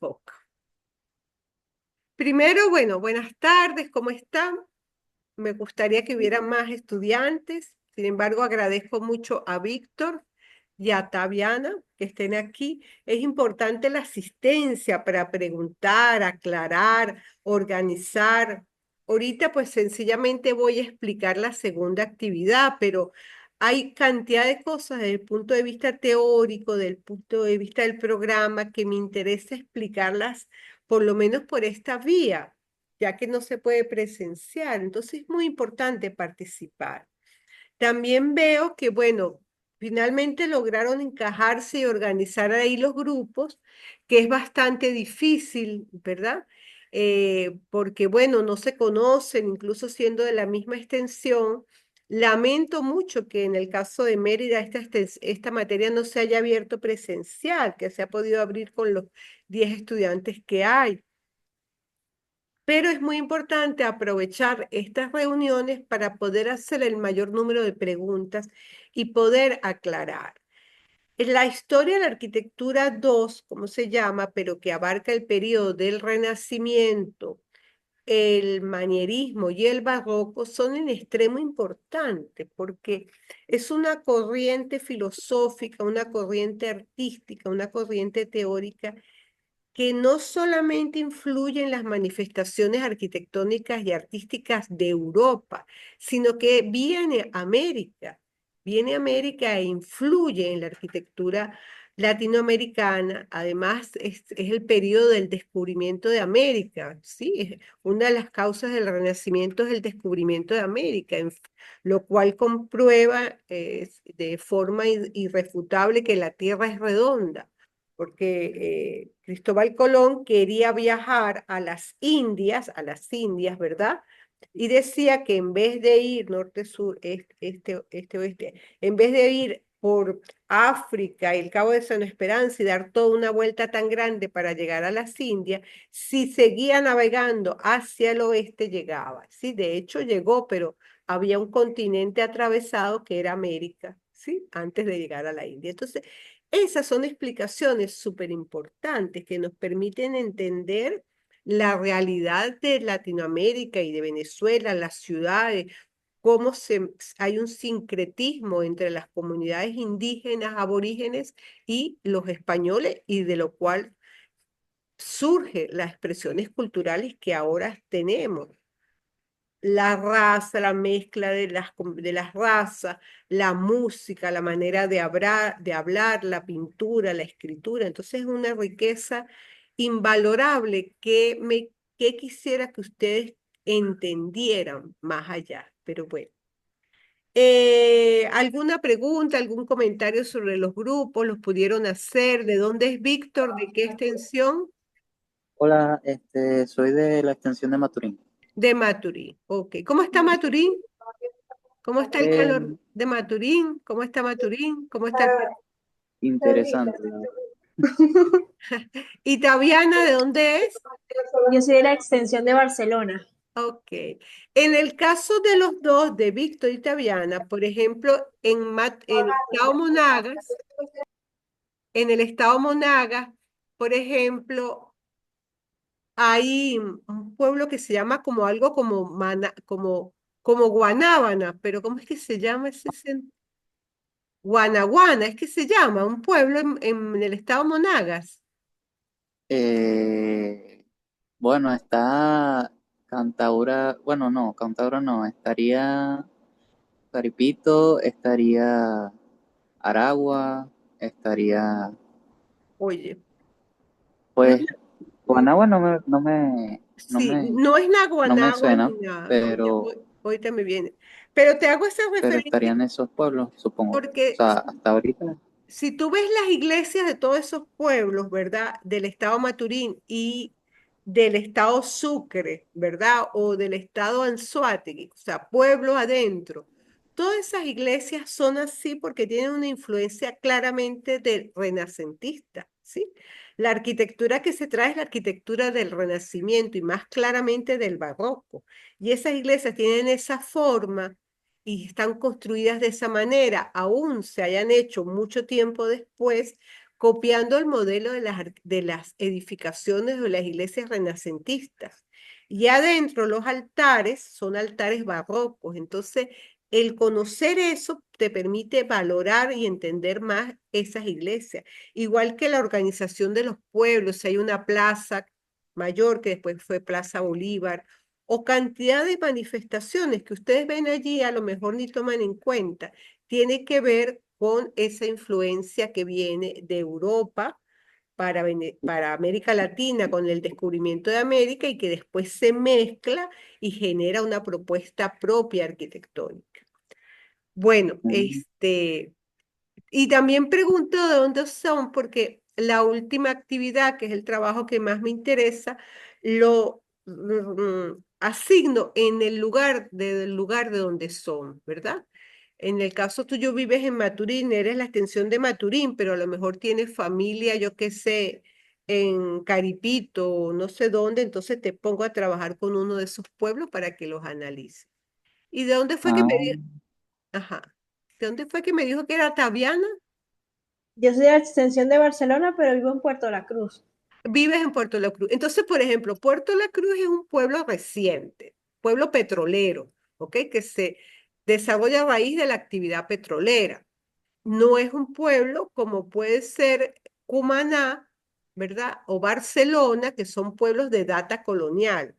Barroca. Primero, bueno, buenas tardes, ¿cómo están? Me gustaría que hubiera más estudiantes. Sin embargo, agradezco mucho a Víctor y a Taviana que estén aquí. Es importante la asistencia para preguntar, aclarar, organizar. Ahorita, pues sencillamente voy a explicar la segunda actividad, pero hay cantidad de cosas desde el punto de vista teórico, del punto de vista del programa, que me interesa explicarlas por lo menos por esta vía, ya que no se puede presenciar. Entonces es muy importante participar. También veo que, bueno, finalmente lograron encajarse y organizar ahí los grupos, que es bastante difícil, ¿verdad? Porque, bueno, no se conocen, incluso siendo de la misma extensión. Lamento mucho que en el caso de Mérida esta materia no se haya abierto presencial, que se ha podido abrir con los 10 estudiantes que hay. Pero es muy importante aprovechar estas reuniones para poder hacer el mayor número de preguntas y poder aclarar. En la historia de la arquitectura 2, como se llama, pero que abarca el periodo del Renacimiento, el manierismo y el barroco, son en extremo importantes porque es una corriente filosófica, una corriente artística, una corriente teórica que no solamente influye en las manifestaciones arquitectónicas y artísticas de Europa, sino que viene a América e influye en la arquitectura latinoamericana. Además, es el periodo del descubrimiento de América, ¿sí? Una de las causas del Renacimiento es el descubrimiento de América, lo cual comprueba de forma irrefutable que la Tierra es redonda porque Cristóbal Colón quería viajar a las Indias, ¿verdad? Y decía que en vez de ir norte, sur, este, oeste, en vez de ir por África y el Cabo de San Esperanza y dar toda una vuelta tan grande para llegar a las Indias, si seguía navegando hacia el oeste llegaba. Sí, de hecho llegó, pero había un continente atravesado que era América, ¿sí? Antes de llegar a la India. Entonces, esas son explicaciones súper importantes que nos permiten entender la realidad de Latinoamérica y de Venezuela, las ciudades, hay un sincretismo entre las comunidades indígenas, aborígenes y los españoles, y de lo cual surgen las expresiones culturales que ahora tenemos. La raza, la mezcla de las razas, la música, la manera de hablar, la pintura, la escritura. Entonces es una riqueza invalorable que quisiera que ustedes entendieran más allá. Pero bueno. ¿Alguna pregunta, algún comentario sobre los grupos? ¿Los pudieron hacer? ¿De dónde es Víctor? ¿De qué extensión? Hola, soy de la extensión de Maturín. De Maturín. Ok. ¿Cómo está Maturín? ¿Cómo está el Eh, calor de Maturín? ¿Cómo está Maturín? ¿Cómo está el... Interesante. ¿Y Taviana, de dónde es? Yo soy de la extensión de Barcelona. Ok. En el caso de los dos, de Víctor y Taviana, por ejemplo, en el estado Monagas, por ejemplo, hay un pueblo que se llama como algo como, como Guanábana, pero ¿cómo es que se llama Guanaguana, es que se llama, un pueblo en el estado Monagas. Eh, bueno, está Cantaura, bueno, no, Cantaura no, estaría Caripito, estaría Aragua, estaría, Oye, no, pues, mm, Guanagua sí, no es no me Naguanagua ni suena, nada, pero, ahorita me viene. Pero te hago esa pero referencia estarían esos pueblos, supongo. O porque sea, hasta ahorita, si tú ves las iglesias de todos esos pueblos, ¿verdad? Del estado Maturín y del estado Sucre, ¿verdad? O del estado Anzoátegui, o sea, pueblos adentro. Todas esas iglesias son así porque tienen una influencia claramente del renacentista, ¿sí? La arquitectura que se trae es la arquitectura del Renacimiento y más claramente del Barroco. Y esas iglesias tienen esa forma y están construidas de esa manera, aún se hayan hecho mucho tiempo después, copiando el modelo de las edificaciones de las iglesias renacentistas. Y adentro los altares son altares barrocos. Entonces, el conocer eso te permite valorar y entender más esas iglesias. Igual que la organización de los pueblos, si hay una plaza mayor que después fue Plaza Bolívar, o cantidad de manifestaciones que ustedes ven allí, a lo mejor ni toman en cuenta, tiene que ver con esa influencia que viene de Europa para América Latina con el descubrimiento de América y que después se mezcla y genera una propuesta propia arquitectónica. Bueno, Mm. y también pregunto de dónde son, porque la última actividad, que es el trabajo que más me interesa, lo asigno en el lugar de donde son, ¿verdad? En el caso tuyo vives en Maturín, eres la extensión de Maturín, pero a lo mejor tienes familia, yo qué sé, en Caripito o no sé dónde, entonces te pongo a trabajar con uno de esos pueblos para que los analices. ¿Y de dónde fue que me Ah, dijo? Ajá. ¿De dónde fue que me dijo que era Taviana? Yo soy de la extensión de Barcelona, pero vivo en Puerto La Cruz. Vives en Puerto La Cruz. Entonces, por ejemplo, Puerto La Cruz es un pueblo reciente, pueblo petrolero, ¿ok? Que se desarrolla a raíz de la actividad petrolera. No es un pueblo como puede ser Cumaná, ¿verdad? O Barcelona, que son pueblos de data colonial.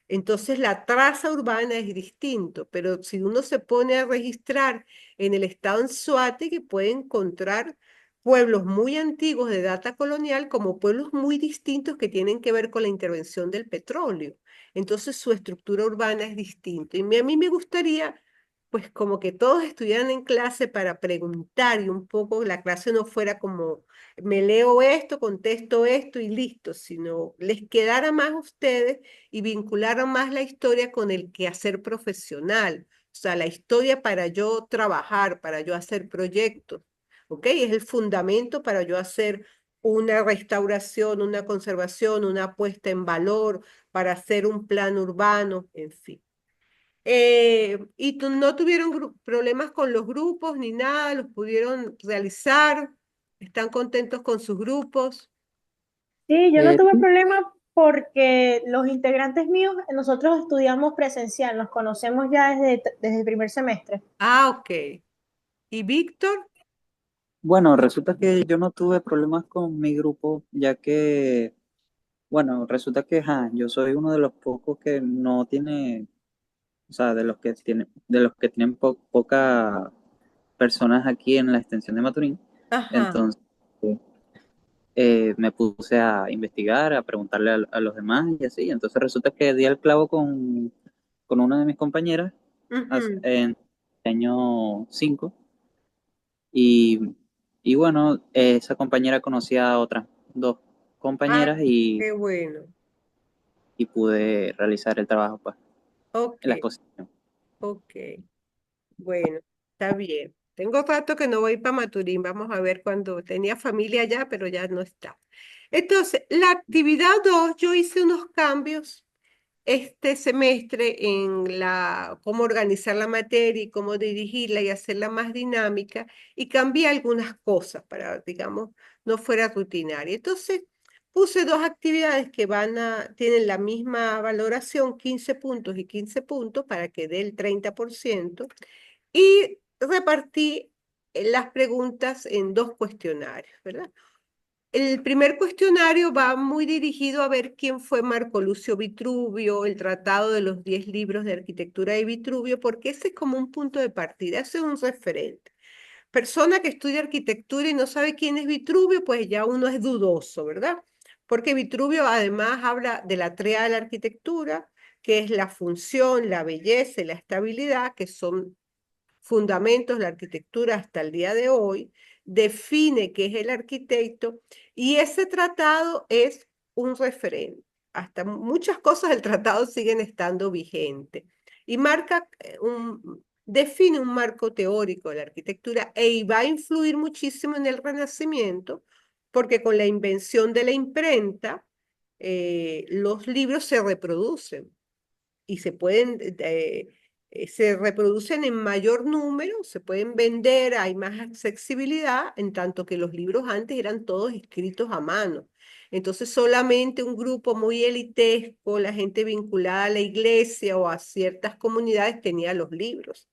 Entonces la traza urbana es distinto, pero si uno se pone a registrar en el estado Anzoátegui, puede encontrar pueblos muy antiguos de data colonial como pueblos muy distintos que tienen que ver con la intervención del petróleo. Entonces su estructura urbana es distinta. Y a mí me gustaría, pues como que todos estuvieran en clase para preguntar y un poco la clase no fuera como me leo esto, contesto esto y listo, sino les quedara más a ustedes y vincularon más la historia con el quehacer profesional, o sea, la historia para yo trabajar, para yo hacer proyectos, ¿ok? Es el fundamento para yo hacer una restauración, una conservación, una puesta en valor, para hacer un plan urbano, en fin. ¿Y no tuvieron problemas con los grupos ni nada? ¿Los pudieron realizar? ¿Están contentos con sus grupos? Sí, yo no tuve sí. problema porque los integrantes míos, nosotros estudiamos presencial, nos conocemos ya desde el primer semestre. Ah, ok. ¿Y Víctor? Bueno, resulta que yo no tuve problemas con mi grupo, ya que, bueno, resulta que yo soy uno de los pocos que no tiene, o sea, de los que tienen pocas personas aquí en la extensión de Maturín. Ajá. Entonces, me puse a investigar, a preguntarle a los demás y así. Entonces resulta que di el clavo con una de mis compañeras Ujú. en año 5 y, y bueno, esa compañera conocía a otras dos Ah, compañeras qué bueno. y pude realizar el trabajo pues, Ok, en la exposición. ok. Bueno, está bien. Tengo rato que no voy para Maturín. Vamos a ver cuando tenía familia allá, pero ya no está. Entonces, la actividad 2 yo hice unos cambios este semestre en cómo organizar la materia y cómo dirigirla y hacerla más dinámica y cambié algunas cosas para, digamos, no fuera rutinaria. Entonces, puse dos actividades que tienen la misma valoración, 15 puntos y 15 puntos para que dé el 30% y repartí las preguntas en dos cuestionarios, ¿verdad? El primer cuestionario va muy dirigido a ver quién fue Marco Lucio Vitruvio, el tratado de los 10 libros de arquitectura de Vitruvio, porque ese es como un punto de partida, ese es un referente. Persona que estudia arquitectura y no sabe quién es Vitruvio, pues ya uno es dudoso, ¿verdad? Porque Vitruvio además habla de la tríada de la arquitectura, que es la función, la belleza y la estabilidad, que son fundamentos de la arquitectura hasta el día de hoy, define qué es el arquitecto y ese tratado es un referente. Hasta muchas cosas del tratado siguen estando vigentes y define un marco teórico de la arquitectura y va a influir muchísimo en el Renacimiento porque con la invención de la imprenta los libros se reproducen y se pueden se reproducen en mayor número, se pueden vender, hay más accesibilidad, en tanto que los libros antes eran todos escritos a mano. Entonces solamente un grupo muy elitesco, la gente vinculada a la iglesia o a ciertas comunidades tenía los libros.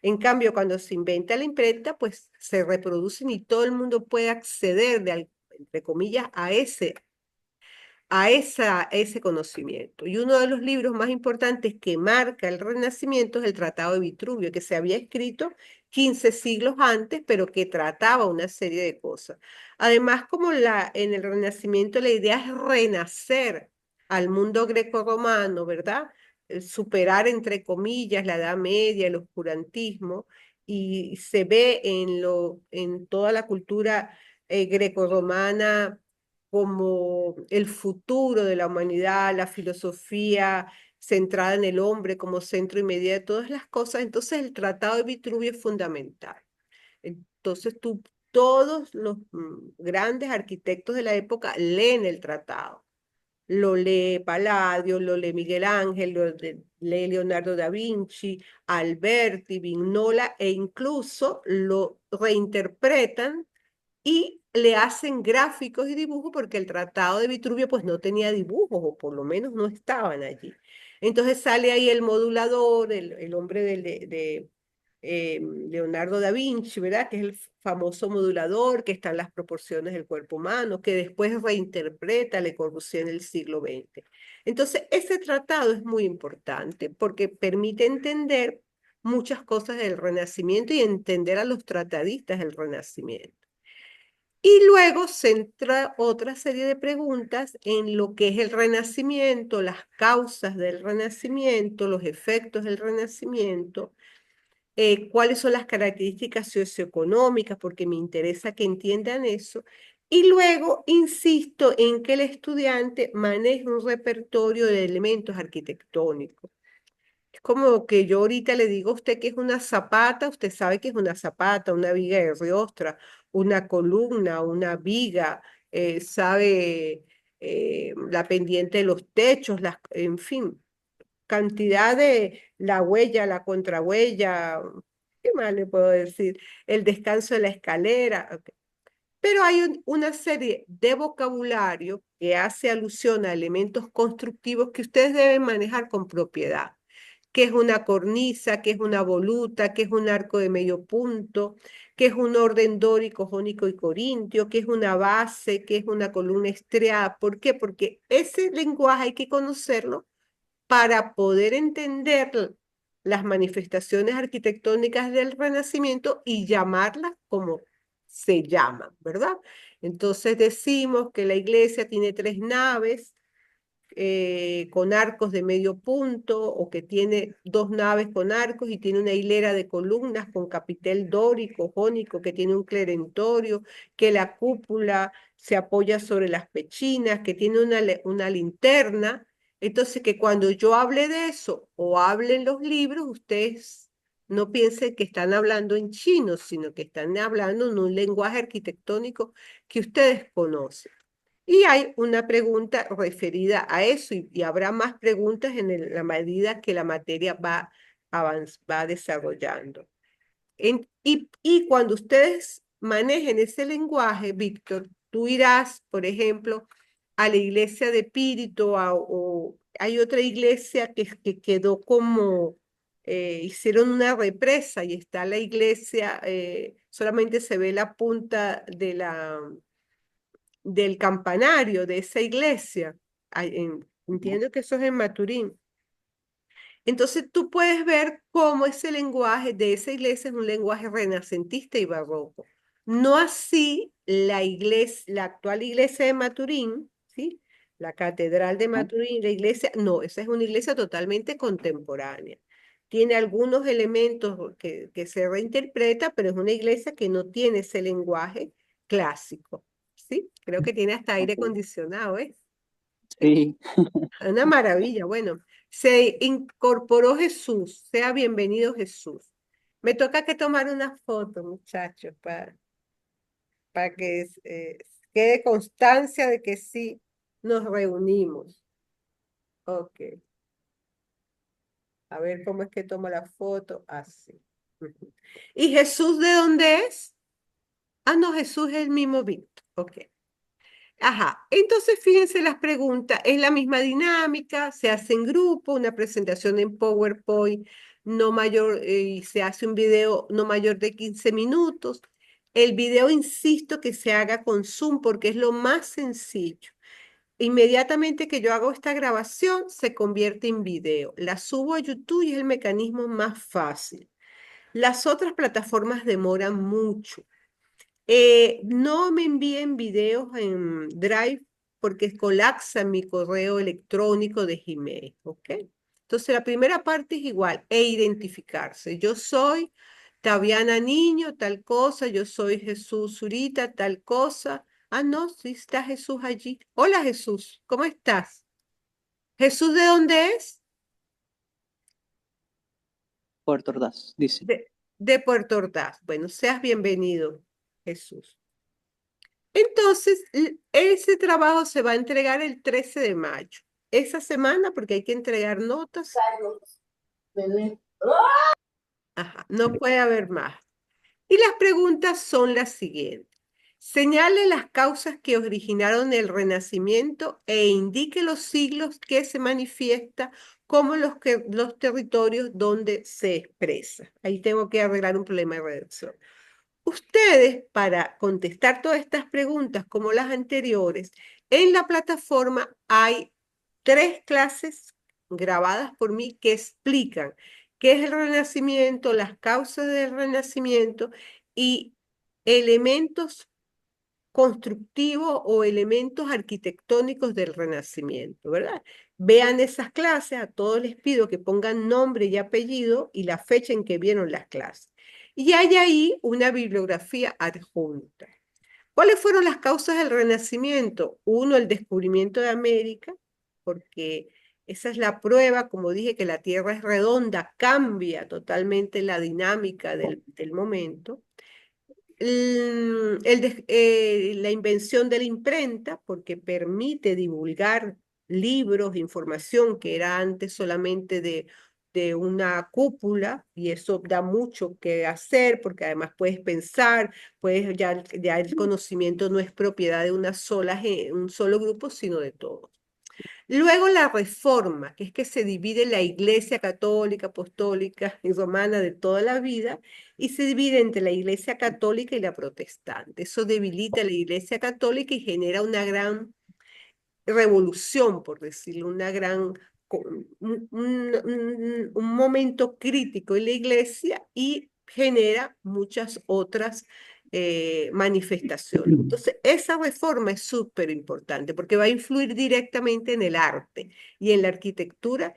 En cambio, cuando se inventa la imprenta, pues se reproducen y todo el mundo puede acceder, entre comillas, ese conocimiento. Y uno de los libros más importantes que marca el Renacimiento es el Tratado de Vitruvio, que se había escrito 15 siglos antes, pero que trataba una serie de cosas. Además, como en el Renacimiento la idea es renacer al mundo grecorromano, ¿verdad? Superar, entre comillas, la Edad Media, el oscurantismo, y se ve en toda la cultura grecorromana como el futuro de la humanidad, la filosofía centrada en el hombre como centro y medida de todas las cosas, entonces el Tratado de Vitruvio es fundamental. Entonces todos los grandes arquitectos de la época leen el tratado. Lo lee Palladio, lo lee Miguel Ángel, lee Leonardo da Vinci, Alberti, Vignola, e incluso lo reinterpretan y le hacen gráficos y dibujos porque el Tratado de Vitruvio pues no tenía dibujos o por lo menos no estaban allí. Entonces sale ahí el modulador, el hombre Leonardo da Vinci, ¿verdad? Que es el famoso modulador, que está en las proporciones del cuerpo humano, que después reinterpreta Le Corbusier en el siglo XX. Entonces, ese tratado es muy importante porque permite entender muchas cosas del Renacimiento y entender a los tratadistas del Renacimiento. Y luego centra otra serie de preguntas en lo que es el Renacimiento, las causas del Renacimiento, los efectos del Renacimiento, cuáles son las características socioeconómicas, porque me interesa que entiendan eso. Y luego insisto en que el estudiante maneje un repertorio de elementos arquitectónicos. Es como que yo ahorita le digo a usted que es una zapata, usted sabe que es una zapata, una viga de riostra, una columna, una viga, sabe la pendiente de los techos, en fin, cantidad de la huella, la contrahuella, ¿qué más le puedo decir? El descanso de la escalera. Ok. Pero hay una serie de vocabulario que hace alusión a elementos constructivos que ustedes deben manejar con propiedad. ¿Qué es una cornisa? ¿Qué es una voluta? ¿Qué es un arco de medio punto? ¿Qué es un orden dórico, jónico y corintio? ¿Qué es una base? ¿Qué es una columna estriada? ¿Por qué? Porque ese lenguaje hay que conocerlo para poder entender las manifestaciones arquitectónicas del Renacimiento y llamarlas como se llaman, ¿verdad? Entonces decimos que la iglesia tiene 3 naves con arcos de medio punto o que tiene 2 naves con arcos y tiene una hilera de columnas con capitel dórico, jónico, que tiene un clerentorio, que la cúpula se apoya sobre las pechinas, que tiene una linterna. Entonces, que cuando yo hable de eso o hable en los libros, ustedes no piensen que están hablando en chino, sino que están hablando en un lenguaje arquitectónico que ustedes conocen. Y hay una pregunta referida a eso y habrá más preguntas en la medida que la materia va desarrollando. Y cuando ustedes manejen ese lenguaje, Víctor, tú irás, por ejemplo, a la iglesia de Pírito o hay otra iglesia que quedó como, hicieron una represa y está la iglesia, solamente se ve la punta del campanario de esa iglesia. Entiendo que eso es en Maturín. Entonces tú puedes ver cómo ese lenguaje de esa iglesia es un lenguaje renacentista y barroco. No así la iglesia, la actual iglesia de Maturín, ¿sí? La catedral de ¿no? Maturín, la iglesia, no, esa es una iglesia totalmente contemporánea. Tiene algunos elementos que se reinterpreta, pero es una iglesia que no tiene ese lenguaje clásico, ¿sí? Creo que tiene hasta aire Ok. acondicionado, ¿eh? Sí, Una maravilla. Bueno, se incorporó Jesús. Sea bienvenido Jesús. Me toca que tomar una foto, muchachos, para que quede constancia de que sí nos reunimos. Ok. A ver cómo es que tomo la foto. Así. Ujú. ¿Y Jesús de dónde es? Ah, no, Jesús es el mismo Víctor. Ok. Ajá, entonces fíjense las preguntas, es la misma dinámica, se hace en grupo, una presentación en PowerPoint no mayor, y se hace un video no mayor de 15 minutos. El video, insisto, que se haga con Zoom porque es lo más sencillo. Inmediatamente que yo hago esta grabación, se convierte en video. La subo a YouTube y es el mecanismo más fácil. Las otras plataformas demoran mucho. No me envíen videos en Drive porque colapsa mi correo electrónico de Gmail, ¿ok? Entonces la primera parte es igual, identificarse. Yo soy Taviana Niño, tal cosa, yo soy Jesús Zurita, tal cosa. Ah, no, sí está Jesús allí. Hola Jesús, ¿cómo estás? ¿Jesús de dónde es? Puerto Ordaz, dice. De Puerto Ordaz. Bueno, seas bienvenido, Jesús. Entonces, ese trabajo se va a entregar el 13 de mayo. Esa semana, porque hay que entregar notas. Ajá, no puede haber más. Y las preguntas son las siguientes. Señale las causas que originaron el Renacimiento e indique los siglos que se manifiesta como los territorios donde se expresa. Ahí tengo que arreglar un problema de redacción. Ustedes, para contestar todas estas preguntas como las anteriores, en la plataforma hay 3 clases grabadas por mí que explican qué es el Renacimiento, las causas del Renacimiento y elementos constructivos o elementos arquitectónicos del Renacimiento, ¿verdad? Vean esas clases, a todos les pido que pongan nombre y apellido y la fecha en que vieron las clases. Y hay ahí una bibliografía adjunta. ¿Cuáles fueron las causas del Renacimiento? Uno, el descubrimiento de América, porque esa es la prueba, como dije, que la Tierra es redonda, cambia totalmente la dinámica del momento. La invención de la imprenta, porque permite divulgar libros, información que era antes solamente de una cúpula, y eso da mucho que hacer, porque además puedes pensar, ya el conocimiento no es propiedad de un solo grupo, sino de todos. Luego la reforma, que es que se divide la iglesia católica, apostólica y romana de toda la vida, y se divide entre la iglesia católica y la protestante. Eso debilita la iglesia católica y genera una gran revolución, por decirlo, un momento crítico en la iglesia y genera muchas otras manifestaciones. Entonces, esa reforma es súper importante porque va a influir directamente en el arte y en la arquitectura,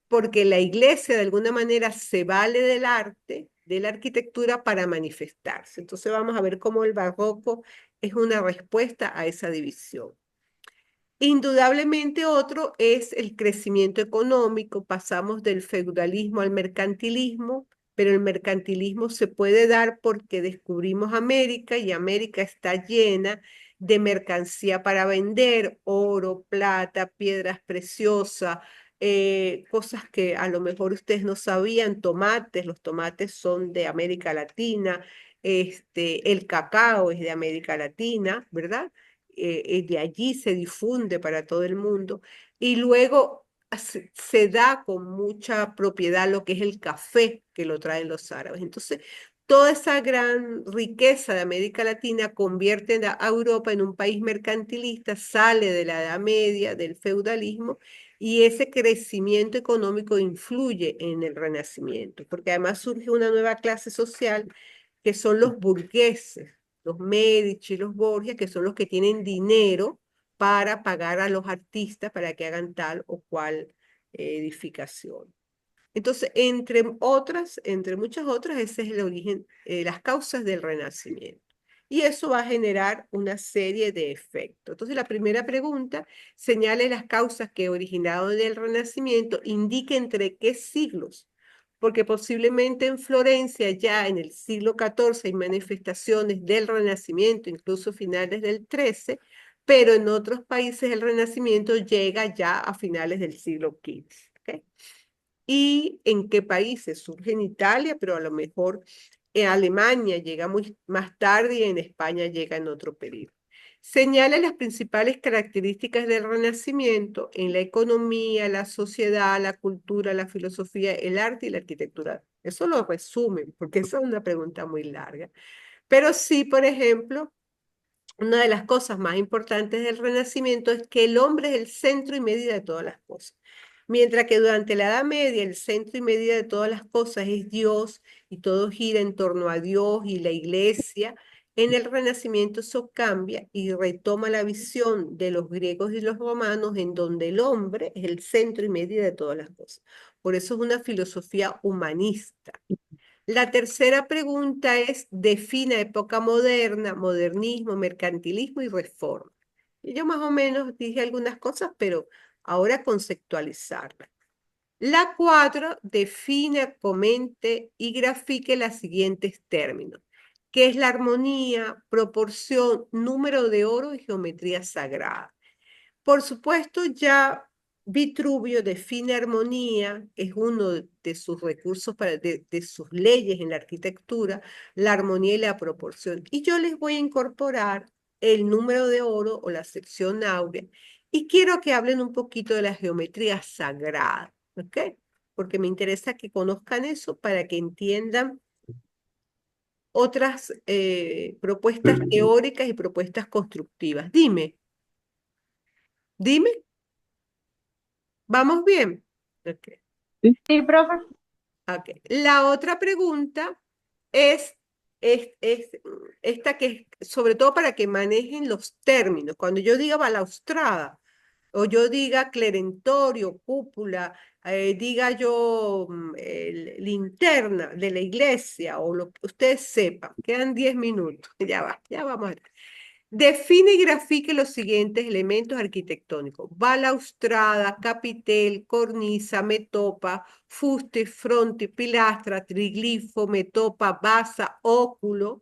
porque la iglesia de alguna manera se vale del arte, de la arquitectura para manifestarse. Entonces, vamos a ver cómo el barroco es una respuesta a esa división. Indudablemente otro es el crecimiento económico. Pasamos del feudalismo al mercantilismo, pero el mercantilismo se puede dar porque descubrimos América y América está llena de mercancía para vender, oro, plata, piedras preciosas, cosas que a lo mejor ustedes no sabían, tomates, los tomates son de América Latina, el cacao es de América Latina, ¿verdad? De allí se difunde para todo el mundo y luego se da con mucha propiedad lo que es el café que lo traen los árabes. Entonces, toda esa gran riqueza de América Latina convierte a Europa en un país mercantilista, sale de la Edad Media, del feudalismo, y ese crecimiento económico influye en el Renacimiento, porque además surge una nueva clase social que son los burgueses, los Medici, los Borgia, que son los que tienen dinero para pagar a los artistas para que hagan tal o cual edificación. Entonces, entre muchas otras, ese es el origen, las causas del Renacimiento. Y eso va a generar una serie de efectos. Entonces, la primera pregunta, señale las causas que originaron el Renacimiento, indique entre qué siglos, porque posiblemente en Florencia ya en el siglo XIV hay manifestaciones del Renacimiento, incluso finales del XIII, pero en otros países el Renacimiento llega ya a finales del siglo XV. ¿Ok? y en qué países. Surge en Italia, pero a lo mejor en Alemania llega más tarde y en España llega en otro periodo. Señala las principales características del Renacimiento en la economía, la sociedad, la cultura, la filosofía, el arte y la arquitectura. Eso lo resumen, porque esa es una pregunta muy larga. Pero sí, por ejemplo, una de las cosas más importantes del Renacimiento es que el hombre es el centro y medida de todas las cosas. Mientras que durante la Edad Media el centro y medida de todas las cosas es Dios y todo gira en torno a Dios y la iglesia, en el Renacimiento eso cambia y retoma la visión de los griegos y los romanos en donde el hombre es el centro y medida de todas las cosas. Por eso es una filosofía humanista. La tercera pregunta es, defina época moderna, modernismo, mercantilismo y reforma. Y yo más o menos dije algunas cosas, pero ahora conceptualizarlas. La 4 define, comente y grafique los siguientes términos, que es la armonía, proporción, número de oro y geometría sagrada. Por supuesto, ya Vitruvio define armonía, es uno de sus recursos, de sus leyes en la arquitectura, la armonía y la proporción. Y yo les voy a incorporar el número de oro o la sección áurea. Y quiero que hablen un poquito de la geometría sagrada, ¿ok? Porque me interesa que conozcan eso para que entiendan otras propuestas teóricas y propuestas constructivas. Dime. ¿Vamos bien? Ok, Sí, profe. ok. La otra pregunta es, es esta que es sobre todo para que manejen los términos. Cuando yo diga balaustrada o yo diga clerentorio, cúpula, diga yo linterna de la iglesia o lo que ustedes sepan, quedan 10 minutos. Ya vamos a ver. Define y grafique los siguientes elementos arquitectónicos: balaustrada, capitel, cornisa, metopa, fuste, fronte, pilastra, triglifo, metopa, basa, óculo,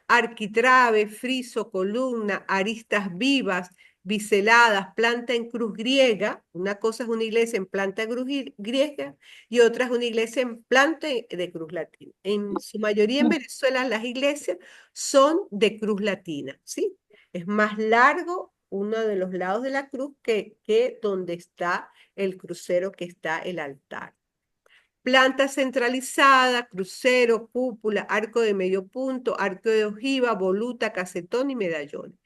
arquitrabe, friso, columna, aristas vivas, biseladas, planta en cruz griega. Una cosa es una iglesia en planta griega y otra es una iglesia en planta de cruz latina. En su mayoría en Venezuela las iglesias son de cruz latina, ¿sí? Es más largo uno de los lados de la cruz que donde está el crucero, que está el altar. Planta centralizada, crucero, cúpula, arco de medio punto, arco de ojiva, voluta, casetón y medallones.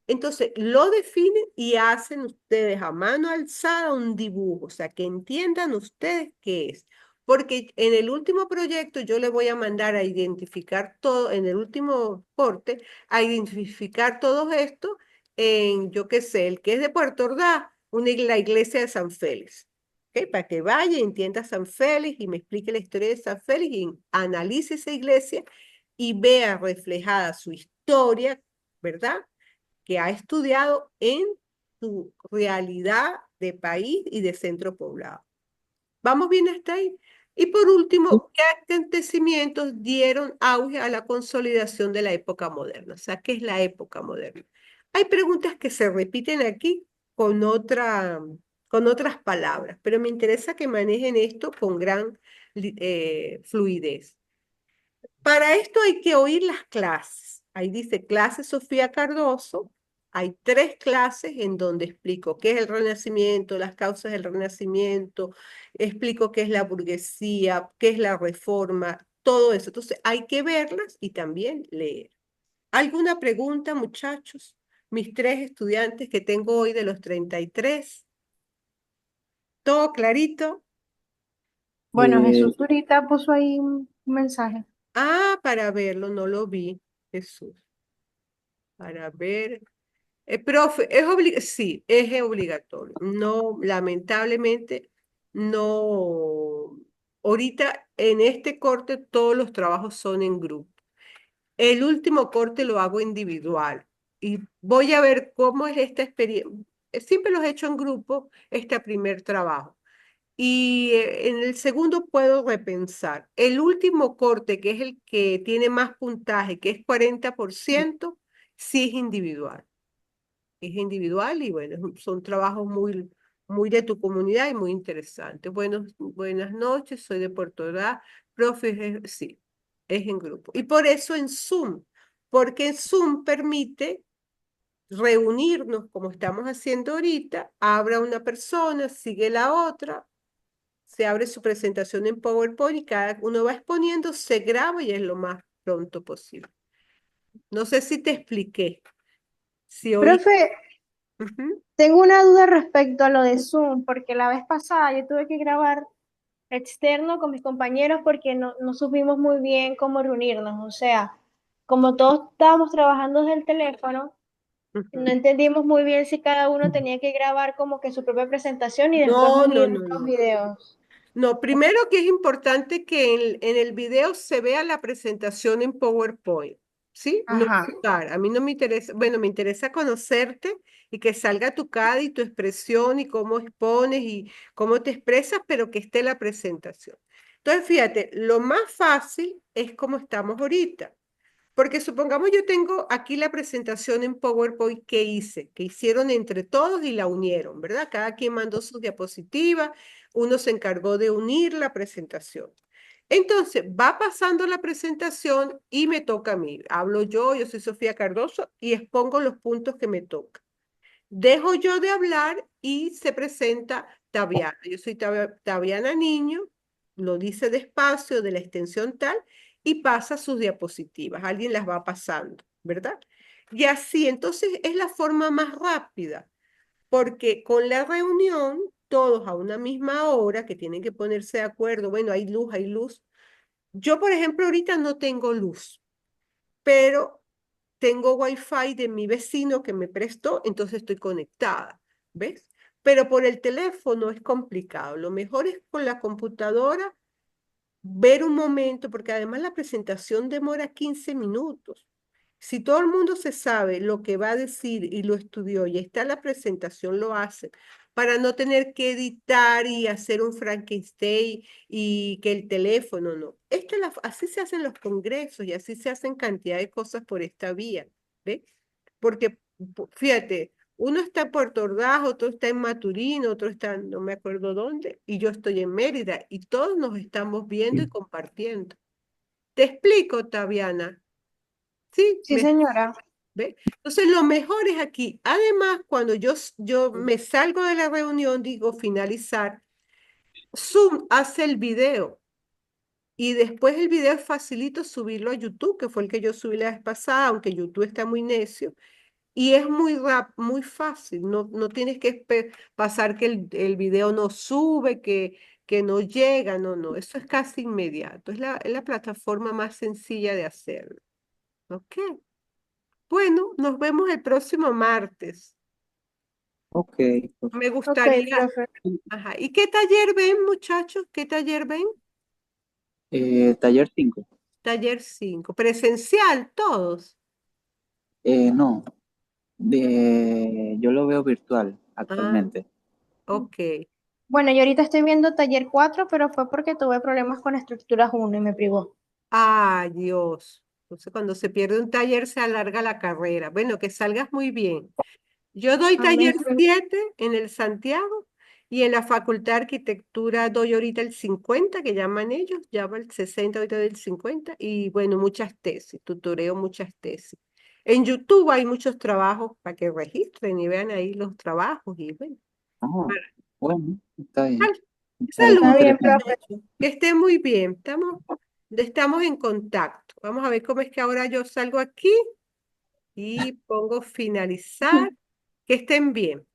Entonces, lo definen y hacen ustedes a mano alzada un dibujo, o sea, que entiendan ustedes qué es. Porque en el último proyecto yo le voy a mandar a identificar todo, en el último corte, a identificar todo esto en, yo qué sé, el que es de Puerto Ordaz, la iglesia de San Félix. ¿Ok? Para que vaya, entienda San Félix y me explique la historia de San Félix y analice esa iglesia y vea reflejada su historia, ¿verdad? Que ha estudiado en su realidad de país y de centro poblado. ¿Vamos bien hasta ahí? Y por último, ¿qué acontecimientos dieron auge a la consolidación de la época moderna? O sea, ¿qué es la época moderna? Hay preguntas que se repiten aquí con con otras palabras, pero me interesa que manejen esto con gran fluidez. Para esto hay que oír las clases. Ahí dice clase Sofía Cardoso. Hay 3 clases en donde explico qué es el Renacimiento, las causas del Renacimiento, explico qué es la burguesía, qué es la reforma, todo eso. Entonces hay que verlas y también leer. ¿Alguna pregunta, muchachos? Mis 3 estudiantes que tengo hoy de los 33. ¿Todo clarito? Bueno, Eh, Jesús ahorita puso ahí un mensaje. Ah, para verlo, no lo vi, Jesús. Para ver. Profe, sí, es obligatorio. No, lamentablemente, no. Ahorita en este corte todos los trabajos son en grupo. El último corte lo hago individual y voy a ver cómo es esta experiencia. Siempre los he hecho en grupo, este primer trabajo. Y en el segundo puedo repensar. El último corte, que es el que tiene más puntaje, que es 40%, sí es individual y bueno, son trabajos muy, muy de tu comunidad y muy interesante. Buenas noches, soy de Puerto Ordaz, profe, sí, es en grupo. Y por eso en Zoom, porque Zoom permite reunirnos como estamos haciendo ahorita, abra una persona, sigue la otra, se abre su presentación en PowerPoint y cada uno va exponiendo, se graba y es lo más pronto posible. No sé si te expliqué. Si oí. Profe, Ujú. tengo una duda respecto a lo de Zoom, porque la vez pasada yo tuve que grabar externo con mis compañeros porque no supimos muy bien cómo reunirnos. O sea, como todos estábamos trabajando desde el teléfono, no Ujú. entendimos muy bien si cada uno tenía que grabar como que su propia presentación y después No, no, unir no, los no. videos. No, primero que es importante que en el video se vea la presentación en PowerPoint, ¿sí? No Ajá. tu cara. A mí no me interesa, bueno, me interesa conocerte y que salga tu cara y tu expresión y cómo expones y cómo te expresas, pero que esté la presentación. Entonces, fíjate, lo más fácil es como estamos ahorita. Porque supongamos yo tengo aquí la presentación en PowerPoint que hice, que hicieron entre todos y la unieron, ¿verdad? Cada quien mandó sus diapositivas, uno se encargó de unir la presentación. Entonces, va pasando la presentación y me toca a mí. Hablo yo soy Sofía Cardoso y expongo los puntos que me tocan. Dejo yo de hablar y se presenta Taviana. Yo soy Taviana Niño, lo dice despacio, de la extensión tal, y pasa sus diapositivas. Alguien las va pasando, ¿verdad? Y así, entonces es la forma más rápida, porque con la reunión, todos a una misma hora, que tienen que ponerse de acuerdo, bueno, hay luz, hay luz. Yo, por ejemplo, ahorita no tengo luz, pero tengo wifi de mi vecino que me prestó, entonces estoy conectada, ¿ves? Pero por el teléfono es complicado. Lo mejor es con la computadora ver un momento, porque además la presentación demora 15 minutos. Si todo el mundo se sabe lo que va a decir y lo estudió y está la presentación, lo hace para no tener que editar y hacer un Frankenstein y que el teléfono no. Así se hacen los congresos y así se hacen cantidad de cosas por esta vía, ¿ves? Porque, fíjate, uno está en Puerto Ordaz, otro está en Maturín, otro está no me acuerdo dónde, y yo estoy en Mérida, y todos nos estamos viendo y compartiendo. Te explico, Taviana. Sí, Sí, señora. ¿ve? Entonces, lo mejor es aquí. Además, cuando yo me salgo de la reunión, digo finalizar, Zoom hace el video y después el video es facilito subirlo a YouTube, que fue el que yo subí la vez pasada, aunque YouTube está muy necio. Y es muy fácil, no tienes que pasar que el video no sube, que no llega, no, eso es casi inmediato, es la plataforma más sencilla de hacerlo. ¿Ok? Bueno, nos vemos el próximo martes. Ok, pues, Me Ok, gustaría, profe. ajá, ¿y qué taller ven, muchachos? ¿Qué taller ven? taller 5. Taller 5 presencial, todos. No, yo lo veo virtual Ah, actualmente. ok. Bueno, yo ahorita estoy viendo taller 4, pero fue porque tuve problemas con estructuras 1 y me privó. Ay, Dios. Entonces, cuando se pierde un taller, se alarga la carrera. Bueno, que salgas muy bien. Yo doy Amén. taller 7 en el Santiago y en la Facultad de Arquitectura doy ahorita el 50 que llaman ellos, ya va el 60, ahorita del 50 y bueno, muchas tesis, tutoreo muchas tesis. En YouTube hay muchos trabajos para que registren y vean ahí los trabajos y bueno. Ah, bueno, está bien. Sal- Me parece Está Saludos, bien, interesante. profe. muchachos. Que estén muy bien. Estamos en contacto. Vamos a ver cómo es que ahora yo salgo aquí y pongo finalizar. Que estén bien.